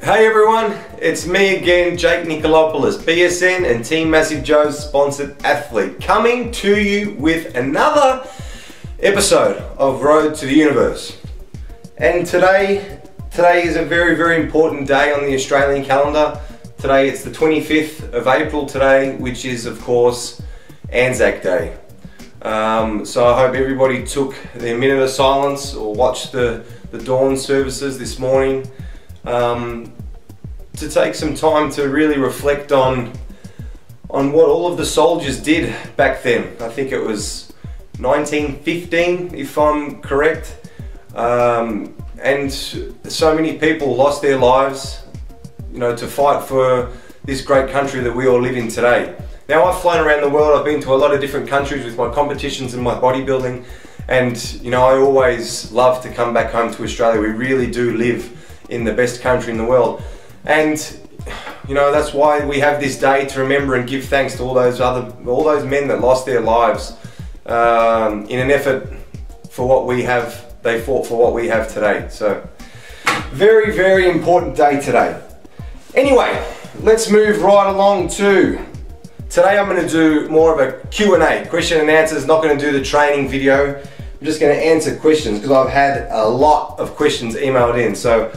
Hey everyone, it's me again, Jake Nikolopoulos, BSN and Team Massive Joe's sponsored athlete, coming to you with another episode of Road to the Universe. And today is a very important day on the Australian calendar. Today it's the 25th of April today, which is of course Anzac Day. So I hope everybody took their minute of silence or watched the dawn services this morning to take some time to really reflect on what all of the soldiers did back then. I think it was 1915 if I'm correct, and so many people lost their lives, you know, to fight for this great country that we all live in today. Now, I've flown around the world, I've been to a lot of different countries with my competitions and my bodybuilding, and you know, I always love to come back home to Australia. We really do live in the best country in the world, and you know, that's why we have this day to remember and give thanks to all those men that lost their lives in an effort for what we have. They fought for what we have today. So very important day today. Anyway, let's move right along to today. I'm going to do more of a Q&A, question and answers. Not going to do the training video. I'm just going to answer questions because I've had a lot of questions emailed in. So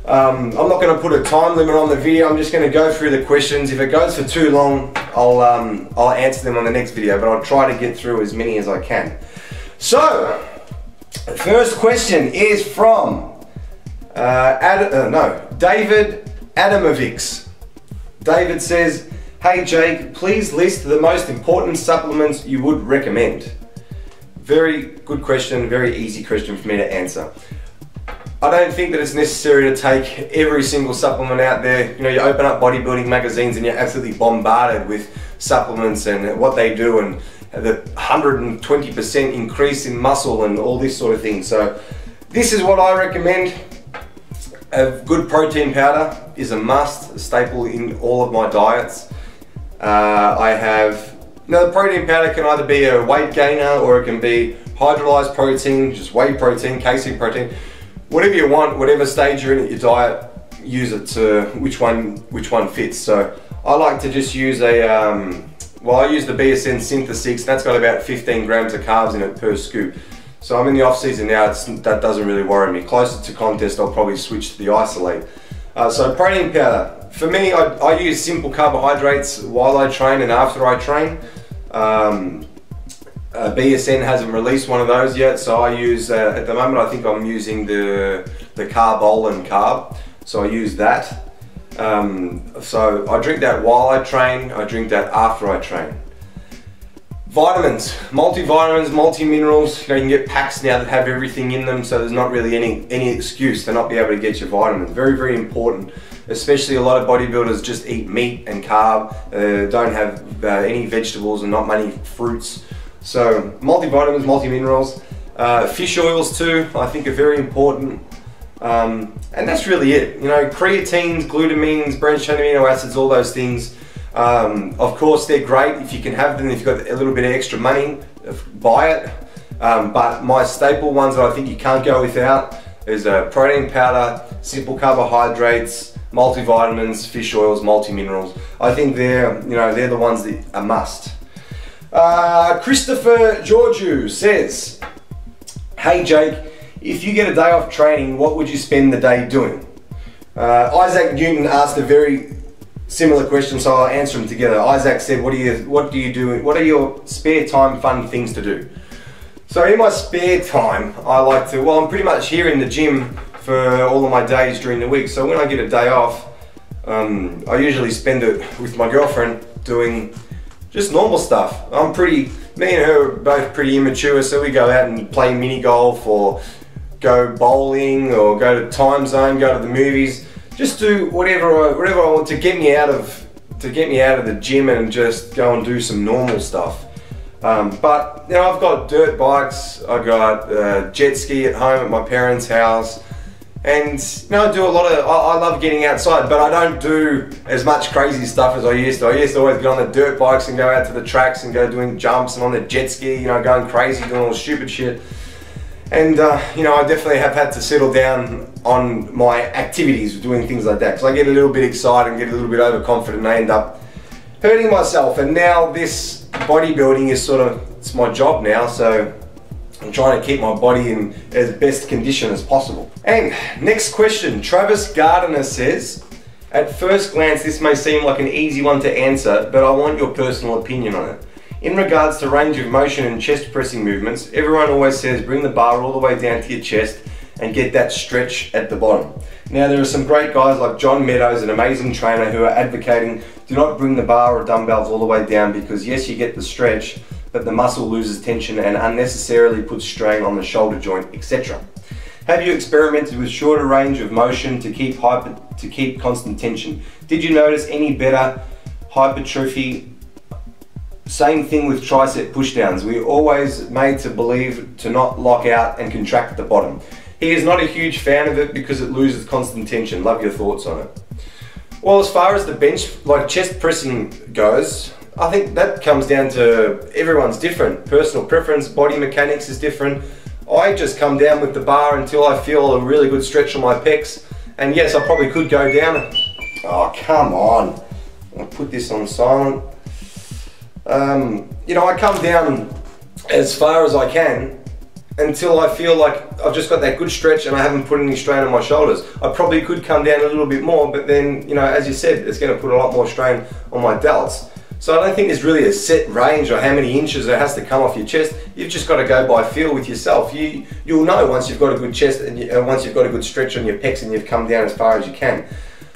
I'm not going to put a time limit on the video. I'm just going to go through the questions. If it goes for too long, I'll answer them on the next video, but I'll try to get through as many as I can. So the first question is from David Adamovics. David says, "Hey Jake, please list the most important supplements you would recommend." Very good question, very easy question for me to answer. I don't think that it's necessary to take every single supplement out there. You know, you open up bodybuilding magazines and you're absolutely bombarded with supplements and what they do and the 120% increase in muscle and all this sort of thing. So this is what I recommend. A good protein powder is a must, a staple in all of my diets. Now the protein powder can either be a weight gainer or it can be hydrolyzed protein, just whey protein, casein protein. Whatever you want, whatever stage you're in at your diet, use it to which one fits. So I like to just use I use the BSN Synthesix. That's got about 15 grams of carbs in it per scoop. So I'm in the off season now, that doesn't really worry me. Closer to contest, I'll probably switch to the isolate. So protein powder. For me, I use simple carbohydrates while I train and after I train. BSN hasn't released one of those yet, so I use, at the moment I think I'm using the Carb-Olan carb, so I use that. So I drink that while I train, I drink that after I train. Vitamins, multivitamins, multi-minerals, you know, you can get packs now that have everything in them, so there's not really any excuse to not be able to get your vitamins. Very important, especially a lot of bodybuilders just eat meat and carb, don't have any vegetables and not many fruits. So multivitamins, multi-minerals, fish oils too, I think are very important. And that's really it. You know, creatines, glutamines, branched chain amino acids, all those things. Of course, they're great if you can have them. If you've got a little bit of extra money, buy it. But my staple ones that I think you can't go without is protein powder, simple carbohydrates, multivitamins, fish oils, multi-minerals. I think they're the ones that are must. Christopher Georgiou says, "Hey Jake, if you get a day off training, what would you spend the day doing?" Isaac Newton asked a very similar question, so I'll answer them together. Isaac said, what do you do? What are your spare time fun things to do? So in my spare time, I like to, well, I'm pretty much here in the gym for all of my days during the week. So when I get a day off, I usually spend it with my girlfriend doing just normal stuff. Me and her are both pretty immature, so we go out and play mini golf or go bowling or go to Time Zone, go to the movies. Just do whatever I want to get me out of the gym and just go and do some normal stuff. But you know, I've got dirt bikes, I've got jet ski at home at my parents' house, and you know, I do a lot of. I love getting outside, but I don't do as much crazy stuff as I used to. I used to always get on the dirt bikes and go out to the tracks and go doing jumps, and on the jet ski, you know, going crazy, doing all stupid shit. And you know, I definitely have had to settle down on my activities, doing things like that, because I get a little bit excited and get a little bit overconfident and I end up hurting myself. And now this bodybuilding is sort of, it's my job now, so I'm trying to keep my body in as best condition as possible. And next question, Travis Gardiner says, at first glance this may seem like an easy one to answer, but I want your personal opinion on it. In regards to range of motion and chest pressing movements, everyone always says bring the bar all the way down to your chest and get that stretch at the bottom. Now there are some great guys like John Meadows, an amazing trainer, who are advocating do not bring the bar or dumbbells all the way down, because yes, you get the stretch, but the muscle loses tension and unnecessarily puts strain on the shoulder joint, etc. Have you experimented with shorter range of motion to keep constant tension? Did you notice any better hypertrophy? Same thing with tricep pushdowns. We're always made to believe to not lock out and contract at the bottom. He is not a huge fan of it because it loses constant tension. Love your thoughts on it. Well, as far as the bench, like chest pressing goes, I think that comes down to everyone's different. Personal preference, body mechanics is different. I just come down with the bar until I feel a really good stretch on my pecs. And yes, I probably could go down. Oh, come on. I'll put this on silent. You know, I come down as far as I can until I feel like I've just got that good stretch and I haven't put any strain on my shoulders. I probably could come down a little bit more, but then, you know, as you said, it's going to put a lot more strain on my delts. So I don't think there's really a set range or how many inches it has to come off your chest. You've just got to go by feel with yourself. You'll know once you've got a good chest and once you've got a good stretch on your pecs and you've come down as far as you can.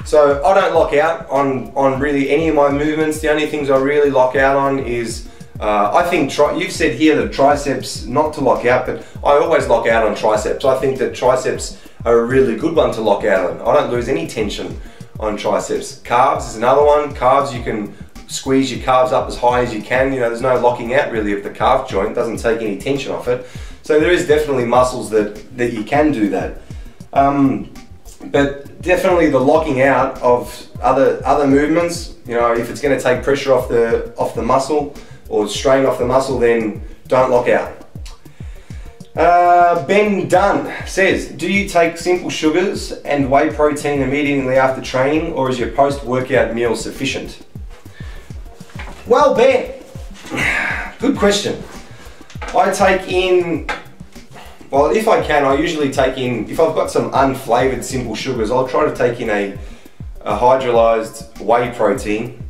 So I don't lock out on really any of my movements. The only things I really lock out on is, I think, you've said here that triceps not to lock out, but I always lock out on triceps. I think that triceps are a really good one to lock out on. I don't lose any tension on triceps. Calves is another one. Calves, you can squeeze your calves up as high as you can. You know, there's no locking out really of the calf joint. It doesn't take any tension off it. So there is definitely muscles that you can do that. But definitely the locking out of other movements, you know, if it's going to take pressure off the muscle or strain off the muscle, then don't lock out. Ben Dunn says, do you take simple sugars and whey protein immediately after training, or is your post-workout meal sufficient? Well, Ben, good question. I take in, well, if I can, I usually take in, if I've got some unflavoured simple sugars, I'll try to take in a hydrolyzed whey protein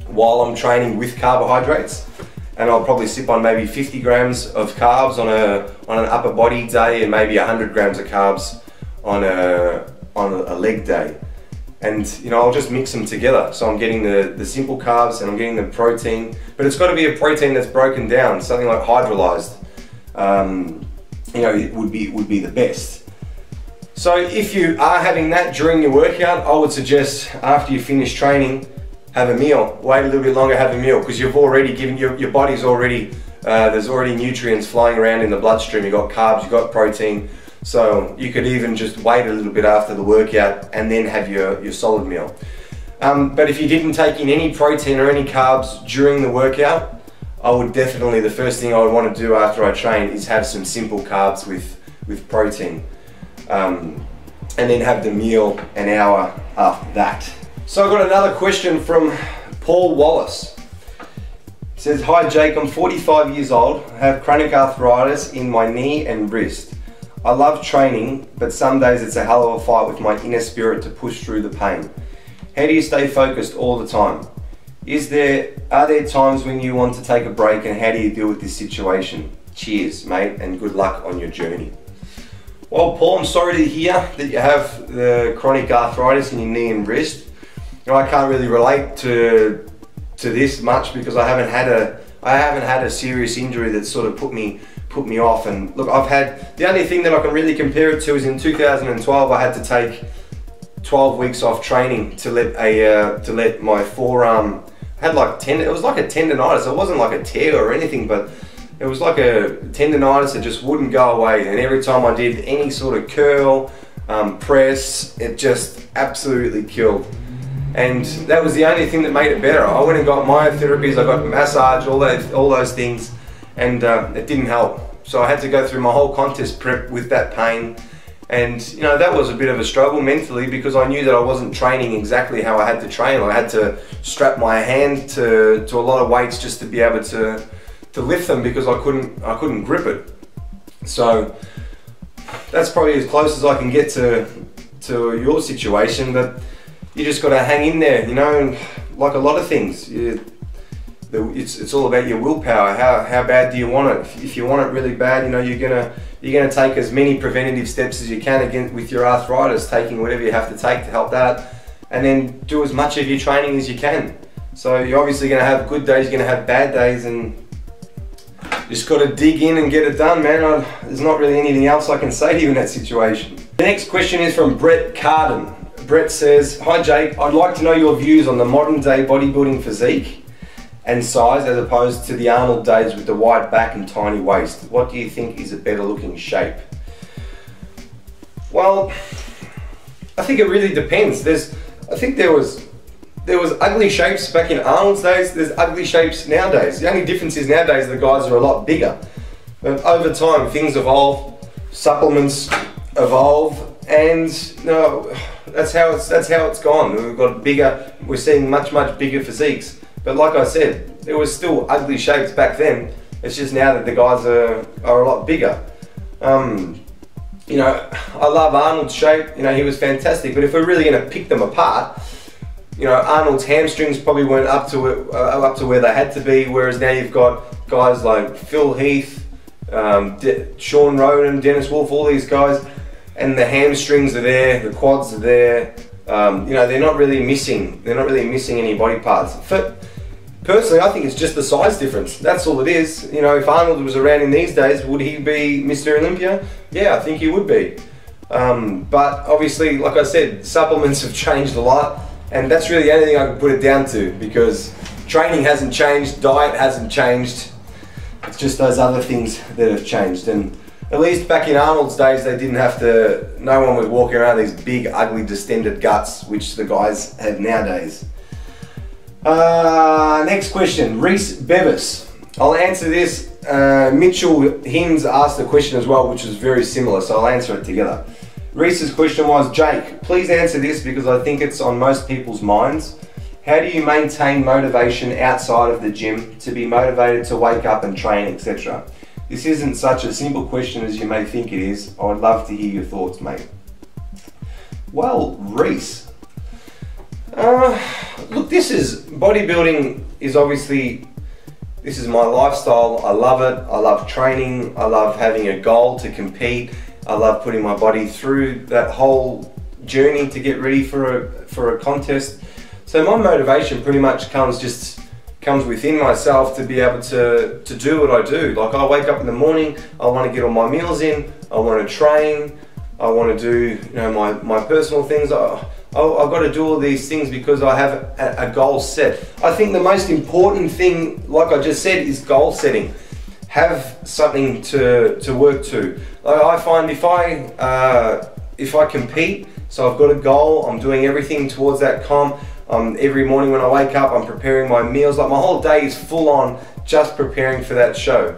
while I'm training with carbohydrates. And I'll probably sip on maybe 50 grams of carbs on an upper body day and maybe 100 grams of carbs on a leg day. And you know, I'll just mix them together. So I'm getting the simple carbs and I'm getting the protein, but it's got to be a protein that's broken down, something like hydrolyzed. You know, it would be the best. So if you are having that during your workout, I would suggest after you finish training, have a meal. Wait a little bit longer, have a meal, because you've already given your body's already there's already nutrients flying around in the bloodstream. You've got carbs, you've got protein. So you could even just wait a little bit after the workout and then have your solid meal. But if you didn't take in any protein or any carbs during the workout, I would definitely, the first thing I would want to do after I train is have some simple carbs with protein. And then have the meal an hour after that. So I've got another question from Paul Wallace. It says, hi Jake, I'm 45 years old, I have chronic arthritis in my knee and wrist. I love training, but some days it's a hell of a fight with my inner spirit to push through the pain. How do you stay focused all the time? Are there times when you want to take a break, and how do you deal with this situation? Cheers, mate, and good luck on your journey. Well, Paul, I'm sorry to hear that you have the chronic arthritis in your knee and wrist. You know, I can't really relate to this much because I haven't had a serious injury that sort of put me off. And look, the only thing that I can really compare it to is in 2012 I had to take 12 weeks off training to let my forearm, it was like a tendonitis. It wasn't like a tear or anything, but it was like a tendonitis that just wouldn't go away. And every time I did any sort of curl, press, it just absolutely killed. And that was the only thing that made it better. I went and got myotherapies, I got massage, all those things, and it didn't help. So I had to go through my whole contest prep with that pain. And you know, that was a bit of a struggle mentally, because I knew that I wasn't training exactly how I had to train. I had to strap my hand to a lot of weights just to be able to lift them, because I couldn't grip it. So that's probably as close as I can get to your situation, but you just got to hang in there, you know. And like a lot of things, it's all about your willpower. How bad do you want it? If you want it really bad, you know, you're gonna take as many preventative steps as you can again with your arthritis, taking whatever you have to take to help that, and then do as much of your training as you can. So you're obviously gonna have good days, you're gonna have bad days, and just got to dig in and get it done, man. There's not really anything else I can say to you in that situation. The next question is from Brett Carden. Brett says, "Hi Jake, I'd like to know your views on the modern day bodybuilding physique and size as opposed to the Arnold days with the wide back and tiny waist. What do you think is a better looking shape?" Well, I think it really depends. I think there was ugly shapes back in Arnold's days, there's ugly shapes nowadays. The only difference is nowadays the guys are a lot bigger. But over time things evolve, supplements evolve, and you know, that's how it's gone. We've got bigger, we're seeing much bigger physiques. But like I said, there was still ugly shapes back then. It's just now that the guys are a lot bigger. You know, I love Arnold's shape, you know, he was fantastic, but if we're really gonna pick them apart, you know, Arnold's hamstrings probably weren't up to where they had to be, whereas now you've got guys like Phil Heath, Sean Roden, Dennis Wolf, all these guys, and the hamstrings are there, the quads are there. You know, they're not really missing any body parts. Personally, I think it's just the size difference. That's all it is. You know, if Arnold was around in these days, would he be Mr. Olympia? Yeah, I think he would be. But obviously, like I said, supplements have changed a lot. And that's really the only thing I can put it down to, because training hasn't changed, diet hasn't changed. It's just those other things that have changed. And at least back in Arnold's days, they didn't have to, no one was walking around these big, ugly, distended guts, which the guys have nowadays. Next question, Reese Bevis. I'll answer this. Mitchell Hinds asked a question as well, which was very similar, so I'll answer it together. Reese's question was, Jake, please answer this because I think it's on most people's minds. How do you maintain motivation outside of the gym to be motivated to wake up and train, etc.? This isn't such a simple question as you may think it is. I would love to hear your thoughts, mate. Well, Reese, look, bodybuilding is obviously, this is my lifestyle. I love it. I love training. I love having a goal to compete. I love putting my body through that whole journey to get ready for a contest. So my motivation pretty much comes within myself to be able to do what I do. Like, I wake up in the morning, I want to get all my meals in, I want to train, I want to do, you know, my personal things. I've got to do all these things because I have a goal set. I think the most important thing, like I just said, is goal setting. Have something to work to. I find if I compete, so I've got a goal, I'm doing everything towards that comp. Every morning when I wake up, I'm preparing my meals. Like, my whole day is full on just preparing for that show.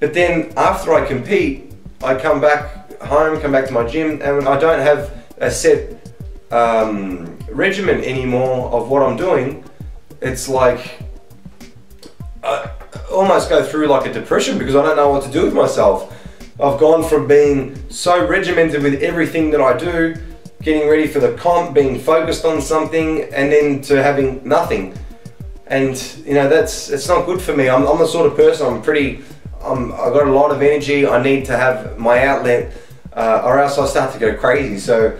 But then after I compete, I come back home, come back to my gym, and I don't have a set regimen anymore of what I'm doing. It's like I almost go through like a depression because I don't know what to do with myself. I've gone from being so regimented with everything that I do, getting ready for the comp, being focused on something, and then to having nothing. And you know, it's not good for me. I'm the sort of person, I've got a lot of energy. I need to have my outlet, or else I start to go crazy. So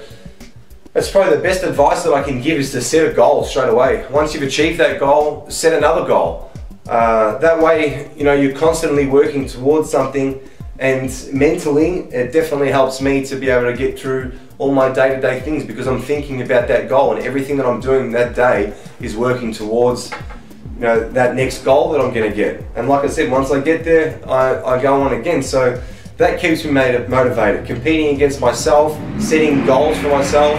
that's probably the best advice that I can give, is to set a goal straight away. Once you've achieved that goal, set another goal. That way, you know, you're constantly working towards something, and mentally, it definitely helps me to be able to get through all my day-to-day things, because I'm thinking about that goal, and everything that I'm doing that day is working towards, you know, that next goal that I'm going to get. And like I said, once I get there, I go on again. So that keeps me motivated. Competing against myself, setting goals for myself.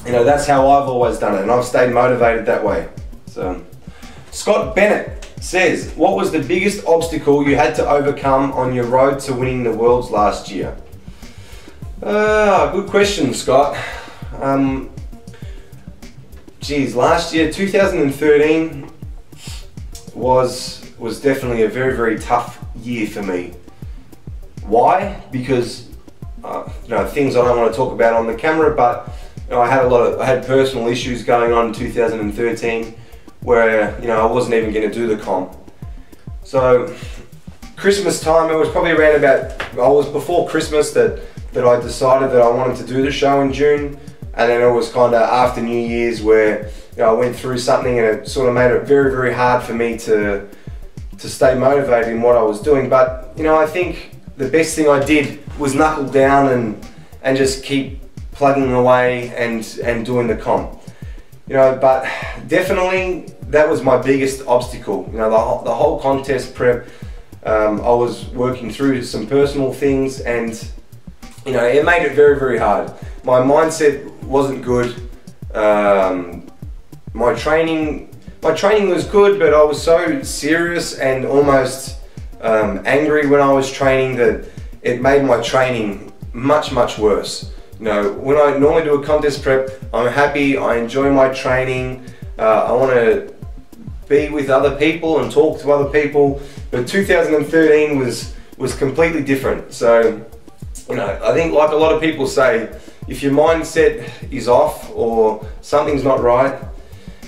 You know, that's how I've always done it, and I've stayed motivated that way. So, Scott Bennett says, what was the biggest obstacle you had to overcome on your road to winning the Worlds last year? Good question, Scott. Last year, 2013 was definitely a very, very tough year for me. Why? Because things I don't want to talk about on the camera, but I had personal issues going on in 2013 where I wasn't even going to do the comp. So Christmas time, it was probably around before Christmas that I decided that I wanted to do the show in June, and then it was kind of after New Year's where I went through something and it sort of made it very, very hard for me to stay motivated in what I was doing. But I think the best thing I did was knuckle down and just keep plugging away and doing the comp. But definitely that was my biggest obstacle. The whole contest prep, I was working through some personal things, and it made it very, very hard. My mindset wasn't good. My training was good, but I was so serious and almost angry when I was training that it made my training much, much worse. When I normally do a contest prep, I'm happy, I enjoy my training, I want to be with other people and talk to other people, but 2013 was completely different. So, I think, like a lot of people say, if your mindset is off or something's not right,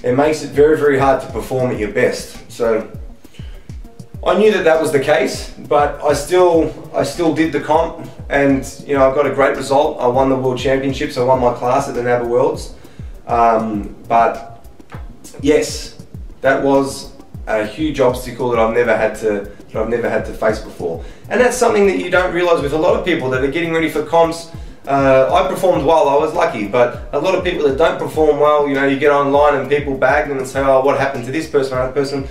it makes it very, very hard to perform at your best. So I knew that was the case, but I still did the comp, and I got a great result. I won the World Championships. I won my class at the NABBA Worlds. But yes, that was a huge obstacle that I've never had to face before. And that's something that you don't realise with a lot of people that are getting ready for comps. I performed well, I was lucky, but a lot of people that don't perform well, you get online and people bag them and say, oh, what happened to this person or that person?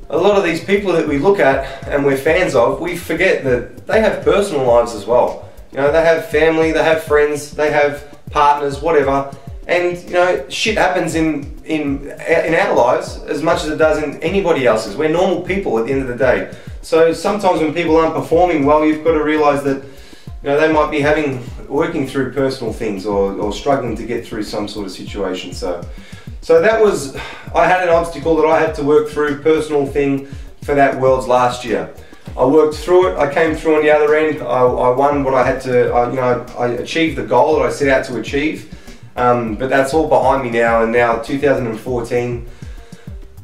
A lot of these people that we look at and we're fans of, we forget that they have personal lives as well. They have family, they have friends, they have partners, whatever. And shit happens in our lives as much as it does in anybody else's. We're normal people at the end of the day. So sometimes when people aren't performing well, you've got to realise that they might be working through personal things or struggling to get through some sort of situation. So that was, I had an obstacle that I had to work through, personal thing for that Worlds last year. I worked through it, I came through on the other end, I won what I had to, I achieved the goal that I set out to achieve. But that's all behind me now, and now 2014,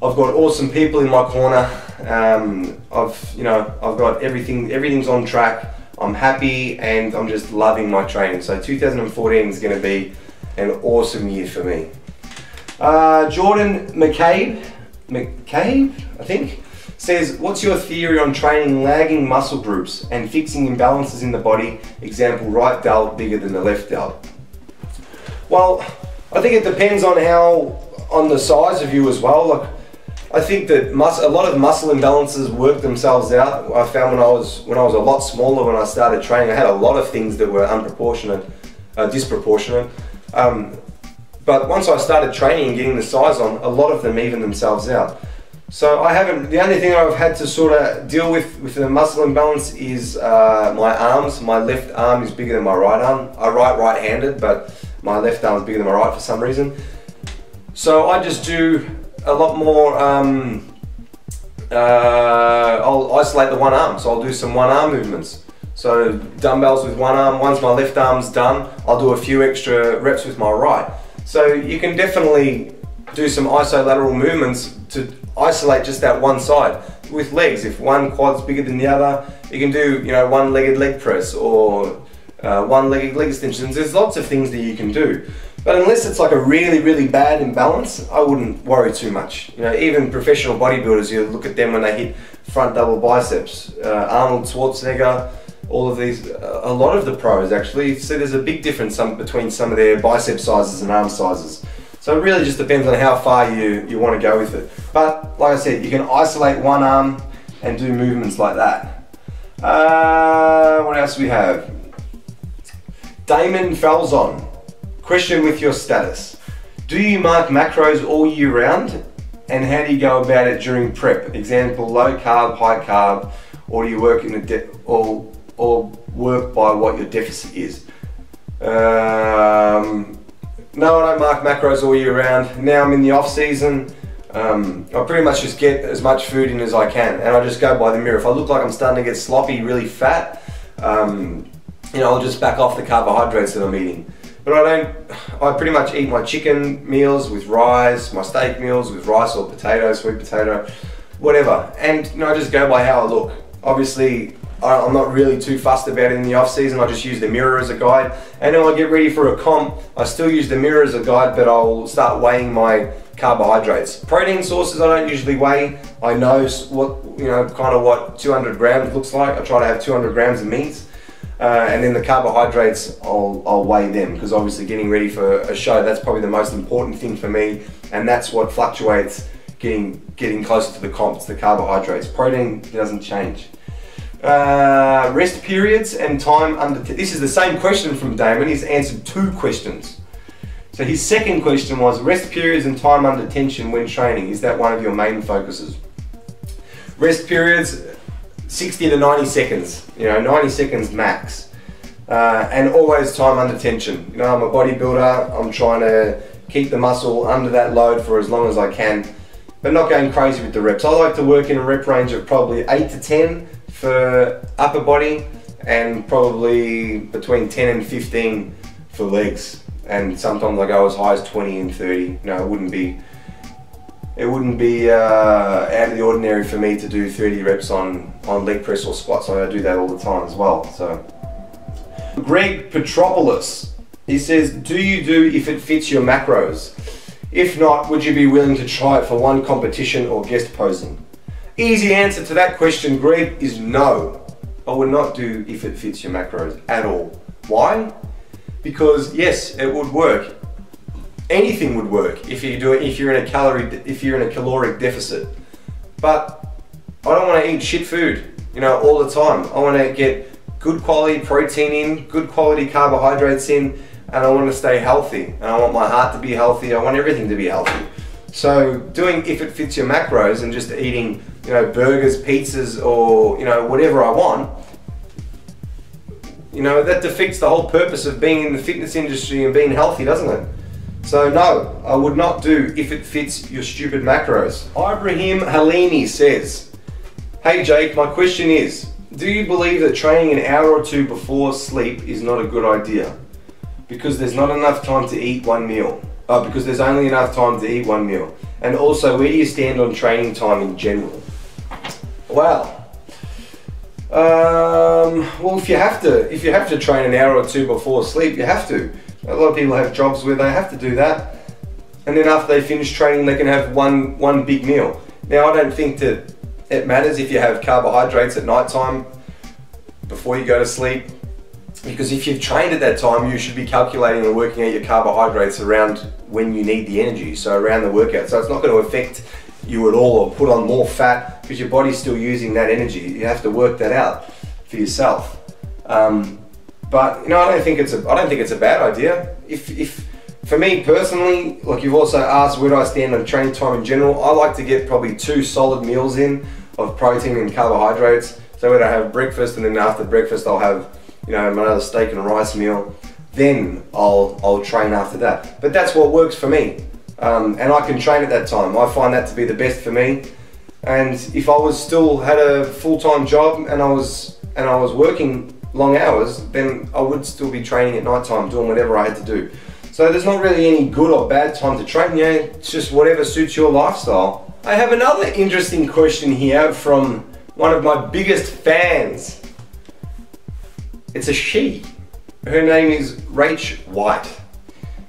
I've got awesome people in my corner. I've got everything's on track. I'm happy and I'm just loving my training. So 2014 is going to be an awesome year for me. Jordan McCabe, I think, says, what's your theory on training lagging muscle groups and fixing imbalances in the body? Example, right delt bigger than the left delt. Well, I think it depends on the size of you as well. Like, I think that a lot of muscle imbalances work themselves out. I found when I was a lot smaller, when I started training, I had a lot of things that were disproportionate. But once I started training and getting the size on, a lot of them even themselves out. So the only thing I've had to sort of deal with the muscle imbalance is my arms. My left arm is bigger than my right arm. I write right-handed, but my left arm is bigger than my right for some reason. So I just do a lot more, I'll isolate the one arm. So I'll do some one arm movements. So dumbbells with one arm, once my left arm's done, I'll do a few extra reps with my right. So you can definitely do some isolateral movements to isolate just that one side. With legs, if one quad's bigger than the other, you can do one-legged leg press or one-legged leg extensions. There's lots of things that you can do. But unless it's like a really, really bad imbalance, I wouldn't worry too much. Even professional bodybuilders, you look at them when they hit front double biceps. Arnold Schwarzenegger, all of these, a lot of the pros actually, so there's a big difference between some of their bicep sizes and arm sizes. So it really just depends on how far you want to go with it. But like I said, you can isolate one arm and do movements like that. What else do we have? Damon Falzon. Question with your status. Do you mark macros all year round? and how do you go about it during prep? Example, low carb, high carb, or do you work in or work by what your deficit is? No, I don't mark macros all year round. Now I'm in the off season. I pretty much just get as much food in as I can, and I just go by the mirror. If I look like I'm starting to get sloppy, really fat, you know, I'll just back off the carbohydrates that I'm eating. But I pretty much eat my chicken meals with rice, my steak meals with rice or potato, sweet potato, whatever. And you know, I just go by how I look. Obviously, I'm not really too fussed about it in the off season. I just use the mirror as a guide. And then when I get ready for a comp, I still use the mirror as a guide, but I'll start weighing my carbohydrates. Protein sources I don't usually weigh. I know what, you know, kind of what 200 grams looks like. I try to have 200 grams of meat. And then the carbohydrates, I'll weigh them, because obviously getting ready for a show, that's probably the most important thing for me, and that's what fluctuates getting closer to the comp. It's the carbohydrates. Protein doesn't change. Rest periods and time under. This is the same question from Damon. He's answered 2 questions. So his second question was rest periods and time under tension when training. Is that one of your main focuses? Rest periods, 60 to 90 seconds, you know, 90 seconds max. And always time under tension. You know, I'm a bodybuilder, I'm trying to keep the muscle under that load for as long as I can, but not going crazy with the reps. I like to work in a rep range of probably 8 to 10 for upper body, and probably between 10 and 15 for legs. And sometimes I go as high as 20 and 30. You know, it wouldn't be out of the ordinary for me to do 30 reps on leg press or squats. I do that all the time as well. So, Greg Petropoulos, he says, do you do if it fits your macros? If not, would you be willing to try it for one competition or guest posing? Easy answer to that question, Greg, is no. I would not do if it fits your macros at all. Why? Because yes, it would work. Anything would work if you do it, if you're in a caloric deficit. But I don't want to eat shit food, you know, all the time. I want to get good quality protein in, good quality carbohydrates in, and I want to stay healthy. And I want my heart to be healthy. I want everything to be healthy. So doing if it fits your macros and just eating, you know, burgers, pizzas, or, you know, whatever I want, you know, that defeats the whole purpose of being in the fitness industry and being healthy, doesn't it? So no, I would not do if it fits your stupid macros. Ibrahim Halimi says, hey Jake, my question is, do you believe that training an hour or 2 before sleep is not a good idea? Because there's not enough time to eat one meal. Because there's only enough time to eat one meal. And also, where do you stand on training time in general? Well, if you have to train an hour or 2 before sleep, you have to. A lot of people have jobs where they have to do that, and then after they finish training, they can have one big meal. Now, I don't think that it matters if you have carbohydrates at night time before you go to sleep, because if you've trained at that time, you should be calculating and working out your carbohydrates around when you need the energy, so around the workout. So it's not going to affect you at all or put on more fat, because your body's still using that energy. You have to work that out for yourself. But you know, I don't think it's a bad idea. If for me personally, like you've also asked, where do I stand on training time in general? I like to get probably 2 solid meals in of protein and carbohydrates. So whether I have breakfast, and then after breakfast I'll have, you know, another steak and rice meal. Then I'll train after that. But that's what works for me, and I can train at that time. I find that to be the best for me. And if I was still had a full-time job and I was working long hours, then I would still be training at night time, doing whatever I had to do. So there's not really any good or bad time to train. Yeah, it's just whatever suits your lifestyle. I have another interesting question here from one of my biggest fans. It's a she. Her name is Rach White.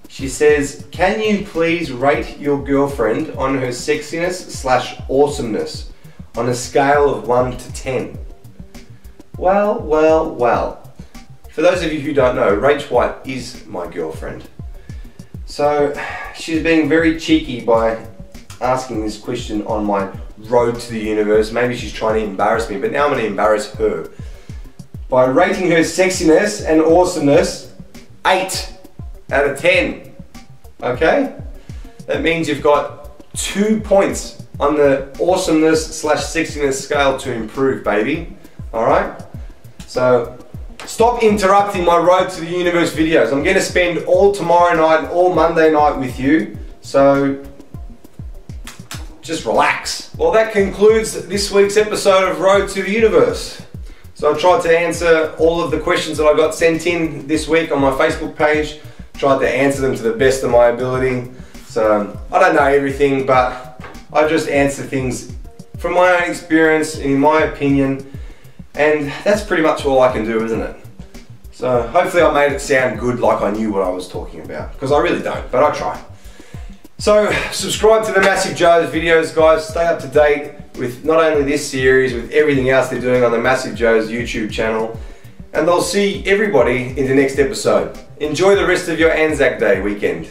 She says, can you please rate your girlfriend on her sexiness/awesomeness on a scale of 1 to 10? Well. For those of you who don't know, Rach White is my girlfriend. So she's being very cheeky by asking this question on my road to the universe. Maybe she's trying to embarrass me, but now I'm going to embarrass her by rating her sexiness and awesomeness 8 out of 10. Okay? That means you've got 2 points on the awesomeness / sexiness scale to improve, baby. All right? So stop interrupting my Road to the Universe videos. I'm going to spend all tomorrow night and all Monday night with you. So just relax. Well, that concludes this week's episode of Road to the Universe. So I tried to answer all of the questions that I got sent in this week on my Facebook page. Tried to answer them to the best of my ability. So I don't know everything, but I just answer things from my own experience and in my opinion. And that's pretty much all I can do, isn't it? So hopefully I made it sound good, like I knew what I was talking about, because I really don't, but I try. So subscribe to the Massive Joe's videos, guys. Stay up to date with not only this series, with everything else they're doing on the Massive Joe's YouTube channel. And I'll see everybody in the next episode. Enjoy the rest of your Anzac Day weekend.